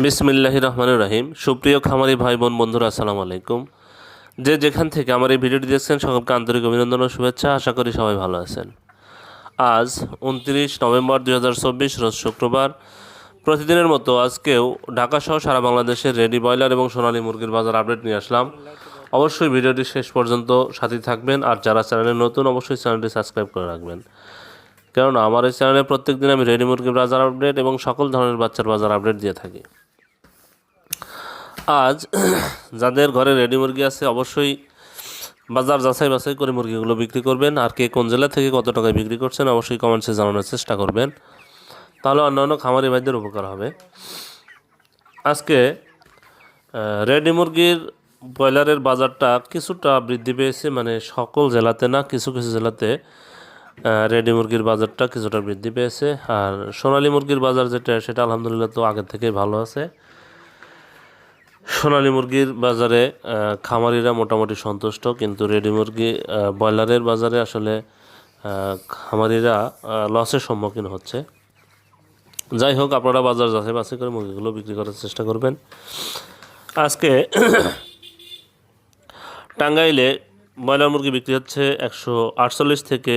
বিসমিল্লাহির রহমানির রহিম। সুপ্রিয় খামারি ভাই বোন বন্ধুরা, আসসালামু আলাইকুম। যে যেখান থেকে আমার এই ভিডিওটি দেখছেন সকলকে আন্তরিক অভিনন্দন ও শুভেচ্ছা। আশা করি সবাই ভালো আছেন। আজ 29 নভেম্বর 2024 রোজ শুক্রবার। প্রতিদিনের মতো আজকেও ঢাকাসহ সারা বাংলাদেশের রেডি ব্রয়লার এবং সোনালী মুরগির বাজার আপডেট নিয়ে আসলাম। অবশ্যই ভিডিওটি শেষ পর্যন্ত সাথে থাকবেন, আর যারা চ্যানেলে নতুন অবশ্যই চ্যানেলটি সাবস্ক্রাইব করে রাখবেন, কারণ আমার এই চ্যানেলে প্রত্যেক দিন আমি রেডি মুরগির বাজার আপডেট এবং সকল ধরনের বাচ্চার বাজার আপডেট দিয়ে থাকি। আজ যাদের ঘরে রেডি মুরগি আছে অবশ্যই বাজার যাচাই বাছাই করে মুরগিগুলো বিক্রি করবেন, আর কে কোন জেলা থেকে কত টাকায় বিক্রি করছেন অবশ্যই কমেন্টসে জানানোর চেষ্টা করবেন, তাহলে অন্যান্য খামারি ভাইদের উপকার হবে। আজকে রেডি মুরগির ব্রয়লারের বাজারটা কিছুটা বৃদ্ধি পেয়েছে, মানে সকল জেলাতে না, কিছু কিছু জেলাতে রেডি মুরগির বাজারটা কিছুটা বৃদ্ধি পেয়েছে। আর সোনালী মুরগির বাজার যেটা সেটা আলহামদুলিল্লাহ তো আগের থেকেই ভালো আছে। সোনালী মুরগির বাজারে খামারিরা মোটামুটি সন্তুষ্ট, কিন্তু রেডি মুরগি ব্রয়লারের বাজারে আসলে খামারিরা লসের সম্মুখীন হচ্ছে। যাই হোক, আপনারা বাজার যাচাই বাছাই করে মুরগিগুলো বিক্রি করার চেষ্টা করবেন। আজকে টাঙ্গাইলে ব্রয়লার মুরগি বিক্রি হচ্ছে 148 থেকে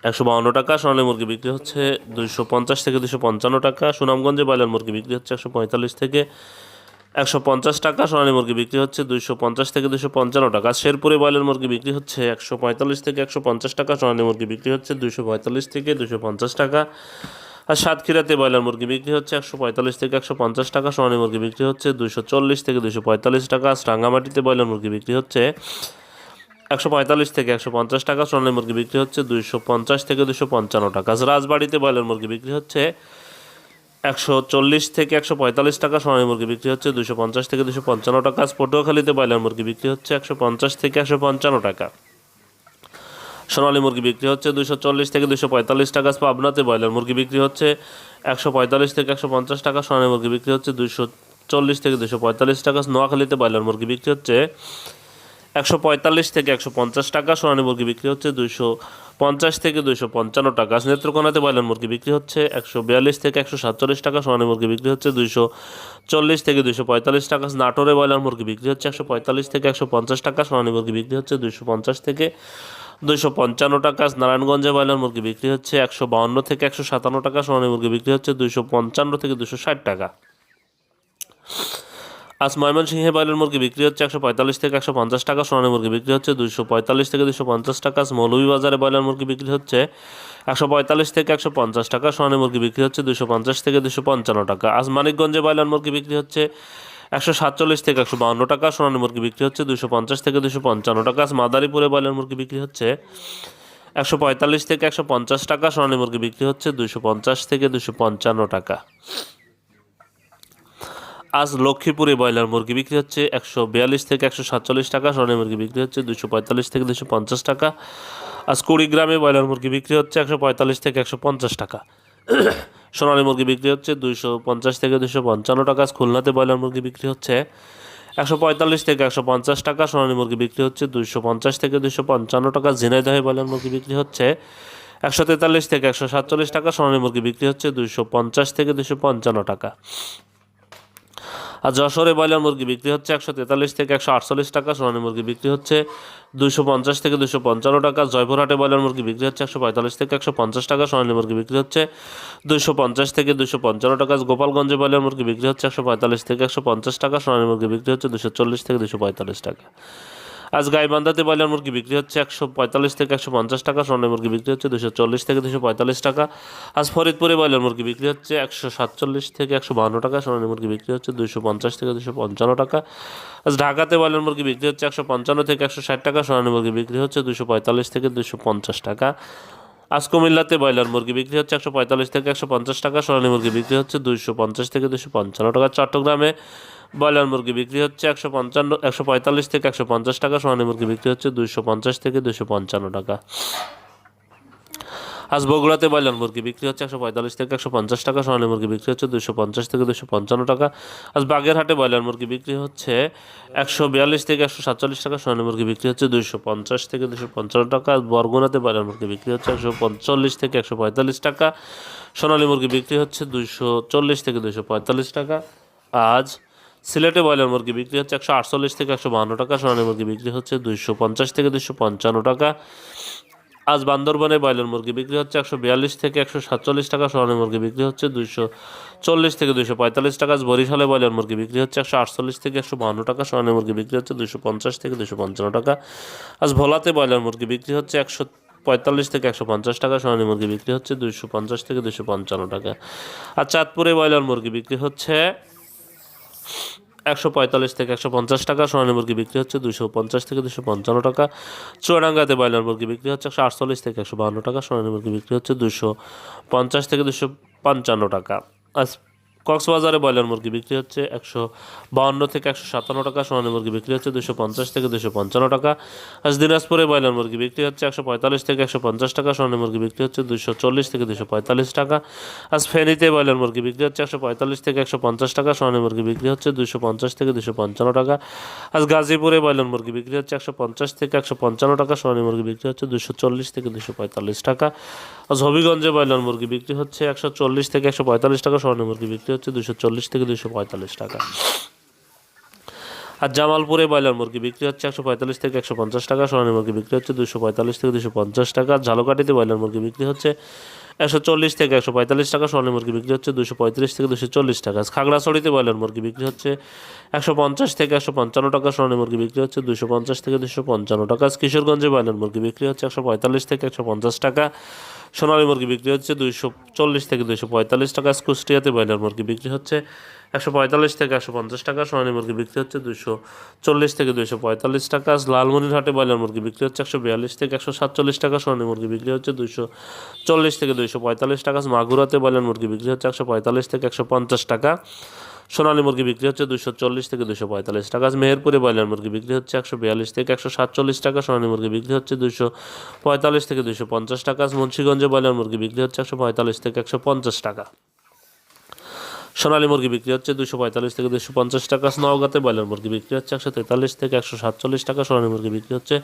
152 টাকা, সোনালী মুরগি বিক্রি হচ্ছে 250 থেকে 255 টাকা। সুনামগঞ্জে ব্রয়লার মুরগি বিক্রি হচ্ছে 145 থেকে 150 টাকা, সোনালী মুরগি বিক্রি হচ্ছে 250 থেকে 255 টাকা। শেরপুরে ব্রয়লার মুরগি বিক্রি হচ্ছে 145 থেকে 150 টাকা, সোনালী মুরগি বিক্রি হচ্ছে 245 থেকে 250 টাকা। আর সাতক্ষীরাতে ব্রয়লার মুরগি বিক্রি হচ্ছে 145 থেকে 150 টাকা, সোনালী মুরগি বিক্রি হচ্ছে 240 থেকে 245 টাকা। রাঙ্গামাটিতে ব্রয়লার মুরগি বিক্রি হচ্ছে 145 থেকে 150 টাকা, সোনালী মুরগি বিক্রি হচ্ছে 250 থেকে 255 টাকা। রাজবাড়িতে ব্রয়লার মুরগি বিক্রি হচ্ছে 140 থেকে 145 টাকা, সোনালী মুরগি বিক্রি হচ্ছে 250 থেকে 255 টাকা। পটুয়াখালীতে ব্রয়লার মুরগি বিক্রি হচ্ছে 150 থেকে 155 টাকা, সোনালী মুরগি বিক্রি হচ্ছে 240 থেকে 245 টাকা। পাবনাতে ব্রয়লার মুরগি বিক্রি হচ্ছে 145 থেকে 150 টাকা, সোনালী মুরগি বিক্রি হচ্ছে 240 থেকে 245 টাকা। নোয়াখালীতে ব্রয়লার মুরগি বিক্রি হচ্ছে 145 থেকে 150 টাকা, সোনালী মুরগি বিক্রি হচ্ছে 250 থেকে 255 টাকা। নেত্রকোনাতে ব্রয়লার মুরগি বিক্রি হচ্ছে 142 থেকে 147 টাকা, সোনালী মুরগি বিক্রি হচ্ছে 240 থেকে 245 টাকা। নাটোরে ব্রয়লার মুরগি বিক্রি হচ্ছে 145 থেকে 150 টাকা, সোনালী মুরগি বিক্রি হচ্ছে 250 থেকে 255 টাকা। নারায়ণগঞ্জে ব্রয়লার মুরগি বিক্রি হচ্ছে 152 থেকে 157 টাকা, সোনালী মুরগি বিক্রি হচ্ছে 255 থেকে 260 টাকা। আজ ময়মনসিংহে ব্রয়লার মুরগি বিক্রি হচ্ছে 145 থেকে 150 টাকা, সোনালী মুরগি বিক্রি হচ্ছে 245 থেকে 250 টাকা। মৌলভীবাজারে ব্রয়লার মুরগি বিক্রি হচ্ছে 145 থেকে 150 টাকা, সোনালী মুরগি বিক্রি হচ্ছে 250 থেকে 255 টাকা। আজ মানিকগঞ্জে ব্রয়লার মুরগি বিক্রি হচ্ছে 147 থেকে 152 টাকা, সোনালী মুরগি বিক্রি হচ্ছে 250 থেকে 255 টাকা। আজ মাদারীপুরে ব্রয়লার মুরগি বিক্রি হচ্ছে 145 থেকে 150 টাকা, সোনালী মুরগি বিক্রি হচ্ছে 250 থেকে 255 টাকা। আজ লক্ষ্মীপুরে ব্রয়লার মুরগি বিক্রি হচ্ছে 142 থেকে 147 টাকা, সোনালী মুরগি বিক্রি হচ্ছে 245 থেকে 250 টাকা। আজ কুড়িগ্রামে ব্রয়লার মুরগি বিক্রি হচ্ছে 145 থেকে 150 টাকা, সোনালী মুরগি বিক্রি হচ্ছে 250 থেকে 255 টাকা। আজ খুলনাতে ব্রয়লার মুরগি বিক্রি হচ্ছে 145 থেকে 150 টাকা, সোনালী মুরগি বিক্রি হচ্ছে 250 থেকে 255 টাকা। ঝিনাইদহে ব্রয়লার মুরগি বিক্রি হচ্ছে 143 থেকে 147 টাকা, সোনালী মুরগি বিক্রি হচ্ছে 250 থেকে 255 টাকা। আর যশোরে ব্রয়লার মুরগি বিক্রি হচ্ছে 143 থেকে 148 টাকা, সোনালী মুরগি বিক্রি হচ্ছে 250 থেকে 255 টাকা। জয়পুরহাটে ব্রয়লার মুরগি বিক্রি হচ্ছে 145 থেকে 150 টাকা, সোনালী মুরগি বিক্রি হচ্ছে 250 থেকে 255 টাকা। গোপালগঞ্জে ব্রয়লার মুরগি বিক্রি হচ্ছে 145 থেকে 150 টাকা, সোনালী মুরগি বিক্রি হচ্ছে 240 থেকে 245 টাকা। আজ গাইবান্ধাতে ব্রয়লার মুরগি বিক্রি হচ্ছে 145 থেকে 150 টাকা, সোনালী মুরগি বিক্রি হচ্ছে 240 থেকে 245 টাকা। আজ ফরিদপুরে ব্রয়লার মুরগি বিক্রি হচ্ছে 147 থেকে 152 টাকা, সোনালী মুরগি বিক্রি হচ্ছে 250 থেকে 255 টাকা। আজ ঢাকাতে ব্রয়লার মুরগি বিক্রি হচ্ছে 155 থেকে 160 টাকা, সোনালী মুরগি বিক্রি হচ্ছে 245 থেকে 250 টাকা। আজ কুমিল্লাতে ব্রয়লার মুরগি বিক্রি হচ্ছে 145 থেকে 150 টাকা, সোনালী মুরগি বিক্রি হচ্ছে 250 থেকে 255 টাকা। চট্টগ্রামে ব্রয়লার মুরগি বিক্রি হচ্ছে 145 থেকে 150 টাকা, সোনালী মুরগি বিক্রি হচ্ছে 250 থেকে 255 টাকা। আজ বগুড়াতে ব্রয়লার মুরগি বিক্রি হচ্ছে 145 থেকে 150 টাকা, সোনালী মুরগি বিক্রি হচ্ছে 250 থেকে 255 টাকা। আজ বাগেরহাটে ব্রয়লার মুরগি বিক্রি হচ্ছে 142 থেকে 147 টাকা, সোনালী মুরগি বিক্রি হচ্ছে 250 থেকে 255 টাকা। আজ বরগুনাতে ব্রয়লার মুরগি বিক্রি হচ্ছে 145 থেকে 145 টাকা, সোনালী মুরগি বিক্রি হচ্ছে 240 থেকে 245 টাকা। আজ সিলেটে ব্রয়লার মুরগি বিক্রি হচ্ছে 148 থেকে 152 টাকা, সোনালী মুরগি বিক্রি হচ্ছে 250 থেকে 255 টাকা। আজ বান্দরবানে ব্রয়লার মুরগি বিক্রি হচ্ছে 142 থেকে 147 টাকা, সোনালী মুরগি বিক্রি হচ্ছে 240 থেকে 245 টাকা। আজ বরিশালে ব্রয়লার মুরগি বিক্রি হচ্ছে 148 থেকে 152 টাকা, সোনালী মুরগি বিক্রি হচ্ছে 250 থেকে 255 টাকা। আজ ভোলাতে ব্রয়লার মুরগি বিক্রি হচ্ছে 145 থেকে 150 টাকা, সোনালী মুরগি বিক্রি হচ্ছে 250 থেকে 255 টাকা। আর চাঁদপুরে ব্রয়লার মুরগি বিক্রি হচ্ছে 145 থেকে 150 টাকা, সোনালী মুরগি বিক্রি হচ্ছে 250 থেকে 255 টাকা। চুয়াডাঙ্গাতে ব্রয়লার মুরগি বিক্রি হচ্ছে 148 থেকে 152 টাকা, সোনালী মুরগি বিক্রি হচ্ছে 250 থেকে 255 টাকা। আজ কক্সবাজারে ব্রয়লার মুরগি বিক্রি হচ্ছে 152 থেকে 157 টাকা, সোনালী মুরগি বিক্রি হচ্ছে 250 থেকে 255 টাকা। আজ দিনাজপুরে ব্রয়লার মুরগি বিক্রি হচ্ছে 145 থেকে 150 টাকা, সোনালী মুরগি বিক্রি হচ্ছে 240 থেকে 245 টাকা। আজ ফেনীতে ব্রয়লার মুরগি বিক্রি হচ্ছে 145 থেকে 150 টাকা, সোনালী মুরগি বিক্রি হচ্ছে 250 থেকে 255 টাকা। আজ গাজীপুরে ব্রয়লার মুরগি বিক্রি হচ্ছে 150 থেকে 155 টাকা, সোনালী মুরগি বিক্রি হচ্ছে 240 থেকে 245 টাকা। আজ হবিগঞ্জে ব্রয়লার মুরগি বিক্রি হচ্ছে 140 থেকে 145 টাকা, সোনালী মুরগি বিক্রি হচ্ছে 240 থেকে 245 টাকা। আর জামালপুরে ব্রয়লার মুরগি বিক্রি হচ্ছে 145 থেকে 150 টাকা, সোনালী মুরগি বিক্রি হচ্ছে 245 থেকে 250 টাকা। ঝালকাঠিতে ব্রয়লার মুরগি বিক্রি হচ্ছে 140 থেকে 145 টাকা, সোনালী মুরগি বিক্রি হচ্ছে 235 থেকে 240 টাকা। খাগড়াছড়িতে ব্রয়লার মুরগি বিক্রি হচ্ছে 150 থেকে 155 টাকা, সোনালী মুরগি বিক্রি হচ্ছে 250 থেকে 255 টাকা। কিশোরগঞ্জে ব্রয়লার মুরগি বিক্রি হচ্ছে 145 থেকে 150 টাকা, সোনালী মুরগি বিক্রি হচ্ছে 240 থেকে 245 টাকা। কুষ্টিয়াতে ব্রয়লার মুরগি বিক্রি হচ্ছে 145 থেকে 150 টাকা, সোনালী মুরগি বিক্রি হচ্ছে 240 থেকে 245 টাকা। লালমনিরহাটে ব্রয়লার মুরগি বিক্রি হচ্ছে 142 থেকে 147 টাকা, সোনালী মুরগি বিক্রি হচ্ছে 240 থেকে 245 টাকা। মাগুরাতে ব্রয়লার মুরগি বিক্রি হচ্ছে 145 থেকে 150 টাকা, সোনালী মুরগি বিক্রি হচ্ছে 240 থেকে 245 টাকা। মেহেরপুরে ব্রয়লার মুরগি বিক্রি হচ্ছে 142 থেকে 147 টাকা, সোনালী মুরগি বিক্রি হচ্ছে 245 থেকে 250 টাকা। মুন্সিগঞ্জে ব্রয়লার মুরগি বিক্রি হচ্ছে 145 থেকে 150 টাকা, সোনালী মুরগি বিক্রি হচ্ছে 245 থেকে 250 টাকা। নওগাঁতে ব্রয়লার মুরগি বিক্রি হচ্ছে 143 থেকে 147 টাকা, সোনালী মুরগি বিক্রি হচ্ছে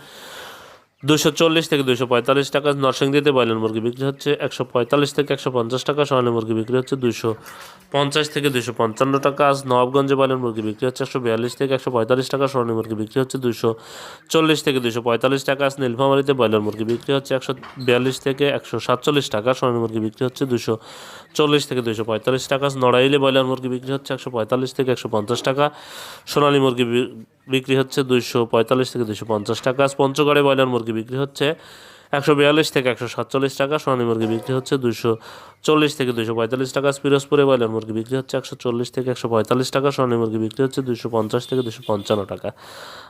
240 থেকে 245 টাকা। নরসিংদীতে ব্রয়লার মুরগি বিক্রি হচ্ছে 145 থেকে 150 টাকা, সোনালী মুরগি বিক্রি হচ্ছে 250 থেকে 255 টাকা। আজ নবাবগঞ্জে ব্রয়লার মুরগি বিক্রি হচ্ছে 142 থেকে 145 টাকা, সোনালী মুরগি বিক্রি হচ্ছে 240 থেকে 245 টাকা। আজ নীলফামারীতে ব্রয়লার মুরগি বিক্রি হচ্ছে 142 থেকে 147 টাকা, সোনালী মুরগি বিক্রি হচ্ছে 240 থেকে 245 টাকা। নড়াইলে ব্রয়লার মুরগি বিক্রি হচ্ছে 145 থেকে 150 টাকা, সোনালী মুরগি বিক্রি হচ্ছে 245 থেকে 250 টাকা। পঞ্চগড়ে ব্রয়লার মুরগি বিক্রি হচ্ছে 142 থেকে 147 টাকা, সোনালী মুরগি বিক্রি হচ্ছে 240 থেকে 245 টাকা। পিরোজপুরে ব্রয়লার মুরগি বিক্রি হচ্ছে 140 থেকে 145 টাকা, সোনালী মুরগি বিক্রি হচ্ছে 250 থেকে 255 টাকা।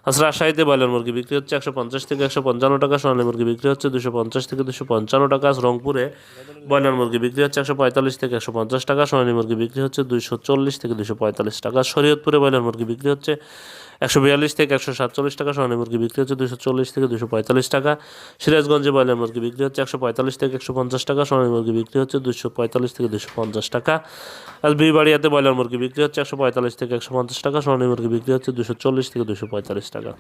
আজ রাজশাহীতে ব্রয়লার মুরগি বিক্রি হচ্ছে 150 থেকে 155 টাকা, সোনালী মুরগি বিক্রি হচ্ছে 250 থেকে 255 টাকা। আজ রংপুরে ব্রয়লার মুরগি বিক্রি হচ্ছে 145 থেকে 150 টাকা, সোনালী মুরগি বিক্রি হচ্ছে 240 থেকে 245 টাকা। শরীয়তপুরে ব্রয়লার মুরগি বিক্রি হচ্ছে 142 থেকে 147 টাকা, সোনালী মুরগি বিক্রি হচ্ছে 240 থেকে 245 টাকা। সিরাজগঞ্জে ব্রয়লার মুরগি বিক্রি হচ্ছে 145 থেকে 150 টাকা, সোনালী মুরগি বিক্রি হচ্ছে 245 থেকে 250 টাকা। আর বিবাড়িয়াতে ব্রয়লার মুরগি বিক্রি হচ্ছে 145 থেকে 150 টাকা, সোনালী মুরগি বিক্রি হচ্ছে 240 থেকে 245 টাকা।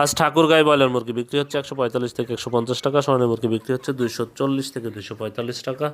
আজ ঠাকুরগাঁয়ে ব্রয়লার মুরগি বিক্রি হচ্ছে 145 থেকে 150 টাকা, সোনালী মুরগি বিক্রি হচ্ছে 240 থেকে 245 টাকা।